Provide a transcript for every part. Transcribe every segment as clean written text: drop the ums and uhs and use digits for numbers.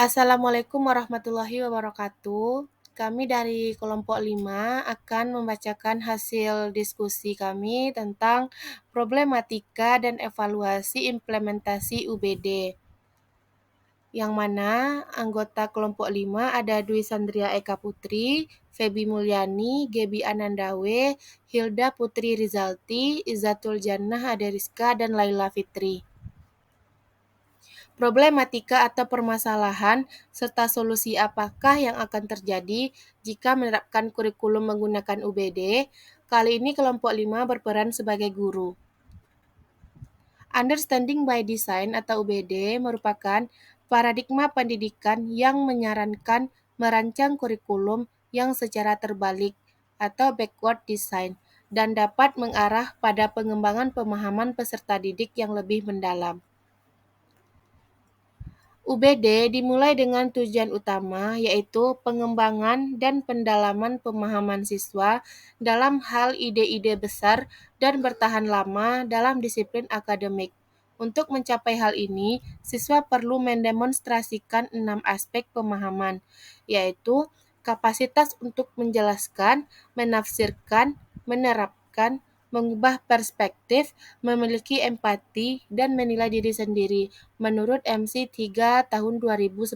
Assalamualaikum warahmatullahi wabarakatuh. Kami dari kelompok 5 akan membacakan hasil diskusi kami tentang problematika dan evaluasi implementasi UBD. Yang mana anggota kelompok 5 ada Dwi Sandria Eka Putri, Febi Mulyani, Gebi Anandawe, Hilda Putri Rizalti, Izzatul Jannah Aderiska, dan Laila Fitri. Problematika atau permasalahan, serta solusi apakah yang akan terjadi jika menerapkan kurikulum menggunakan UBD. Kali ini kelompok 5 berperan sebagai guru. Understanding by Design atau UBD merupakan paradigma pendidikan yang menyarankan merancang kurikulum yang secara terbalik atau backward design dan dapat mengarah pada pengembangan pemahaman peserta didik yang lebih mendalam. UBD dimulai dengan tujuan utama, yaitu pengembangan dan pendalaman pemahaman siswa dalam hal ide-ide besar dan bertahan lama dalam disiplin akademik. Untuk mencapai hal ini, siswa perlu mendemonstrasikan 6 aspek pemahaman, yaitu kapasitas untuk menjelaskan, menafsirkan, menerapkan, mengubah perspektif, memiliki empati, dan menilai diri sendiri, menurut MC 3 tahun 2010.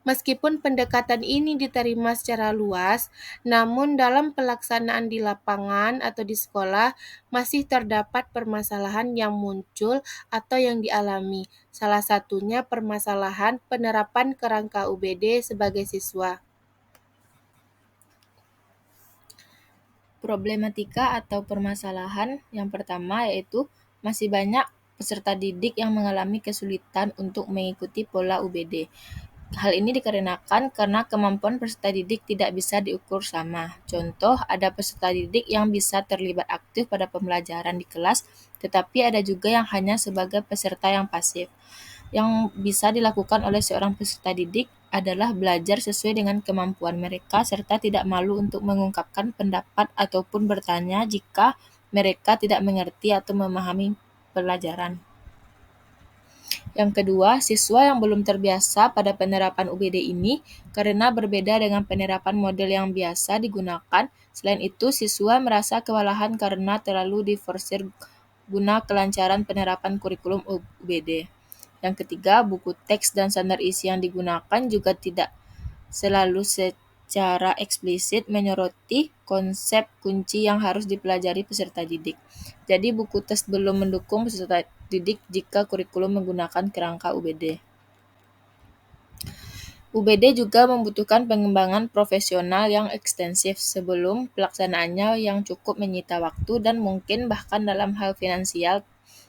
Meskipun pendekatan ini diterima secara luas, namun dalam pelaksanaan di lapangan atau di sekolah masih terdapat permasalahan yang muncul atau yang dialami. Salah satunya permasalahan penerapan kerangka UBD sebagai siswa. Problematika atau permasalahan yang pertama yaitu masih banyak peserta didik yang mengalami kesulitan untuk mengikuti pola UBD. Hal ini dikarenakan karena kemampuan peserta didik tidak bisa diukur sama. Contoh, ada peserta didik yang bisa terlibat aktif pada pembelajaran di kelas, tetapi ada juga yang hanya sebagai peserta yang pasif. Yang bisa dilakukan oleh seorang peserta didik adalah belajar sesuai dengan kemampuan mereka serta tidak malu untuk mengungkapkan pendapat ataupun bertanya jika mereka tidak mengerti atau memahami pelajaran. Yang kedua, siswa yang belum terbiasa pada penerapan UBD ini karena berbeda dengan penerapan model yang biasa digunakan. Selain itu, siswa merasa kewalahan karena terlalu diforsir guna kelancaran penerapan kurikulum UBD. Yang ketiga, buku teks dan standar isi yang digunakan juga tidak selalu secara eksplisit menyoroti konsep kunci yang harus dipelajari peserta didik. Jadi buku teks belum mendukung peserta didik jika kurikulum menggunakan kerangka UBD. UBD juga membutuhkan pengembangan profesional yang ekstensif sebelum pelaksanaannya yang cukup menyita waktu dan mungkin bahkan dalam hal finansial.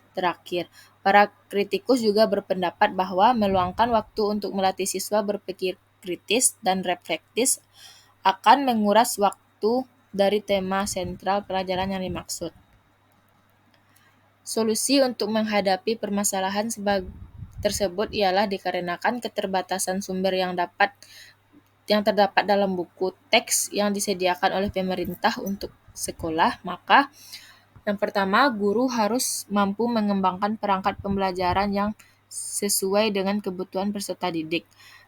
Terakhir, para kritikus juga berpendapat bahwa meluangkan waktu untuk melatih siswa berpikir kritis dan reflektif akan menguras waktu dari tema sentral pelajaran yang dimaksud. Solusi untuk menghadapi permasalahan tersebut ialah dikarenakan keterbatasan sumber yang terdapat dalam buku teks yang disediakan oleh pemerintah untuk sekolah, maka yang pertama, guru harus mampu mengembangkan perangkat pembelajaran yang sesuai dengan kebutuhan peserta didik,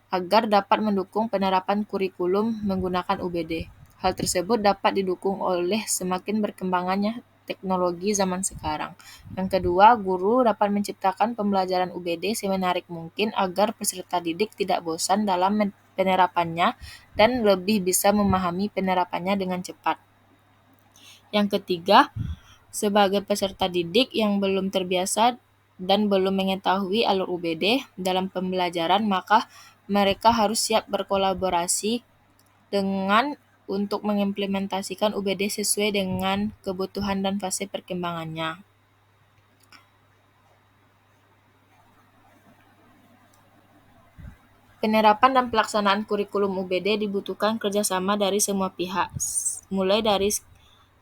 agar dapat mendukung penerapan kurikulum menggunakan UBD. Hal tersebut dapat didukung oleh semakin berkembangannya teknologi zaman sekarang. Yang kedua, guru dapat menciptakan pembelajaran UBD semenarik mungkin agar peserta didik tidak bosan dalam penerapannya dan lebih bisa memahami penerapannya dengan cepat. Yang ketiga, sebagai peserta didik yang belum terbiasa dan belum mengetahui alur UBD dalam pembelajaran, maka mereka harus siap berkolaborasi dengan untuk mengimplementasikan UBD sesuai dengan kebutuhan dan fase perkembangannya. Penerapan dan pelaksanaan kurikulum UBD dibutuhkan kerjasama dari semua pihak, mulai dari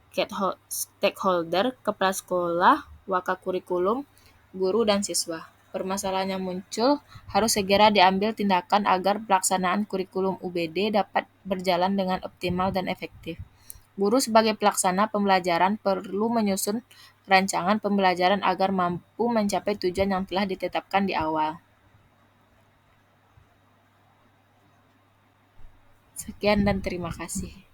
stakeholder, kepala sekolah, wakakurikulum, guru, dan siswa. Permasalahan yang muncul harus segera diambil tindakan agar pelaksanaan kurikulum UBD dapat berjalan dengan optimal dan efektif. Guru sebagai pelaksana pembelajaran perlu menyusun rancangan pembelajaran agar mampu mencapai tujuan yang telah ditetapkan di awal. Sekian dan terima kasih.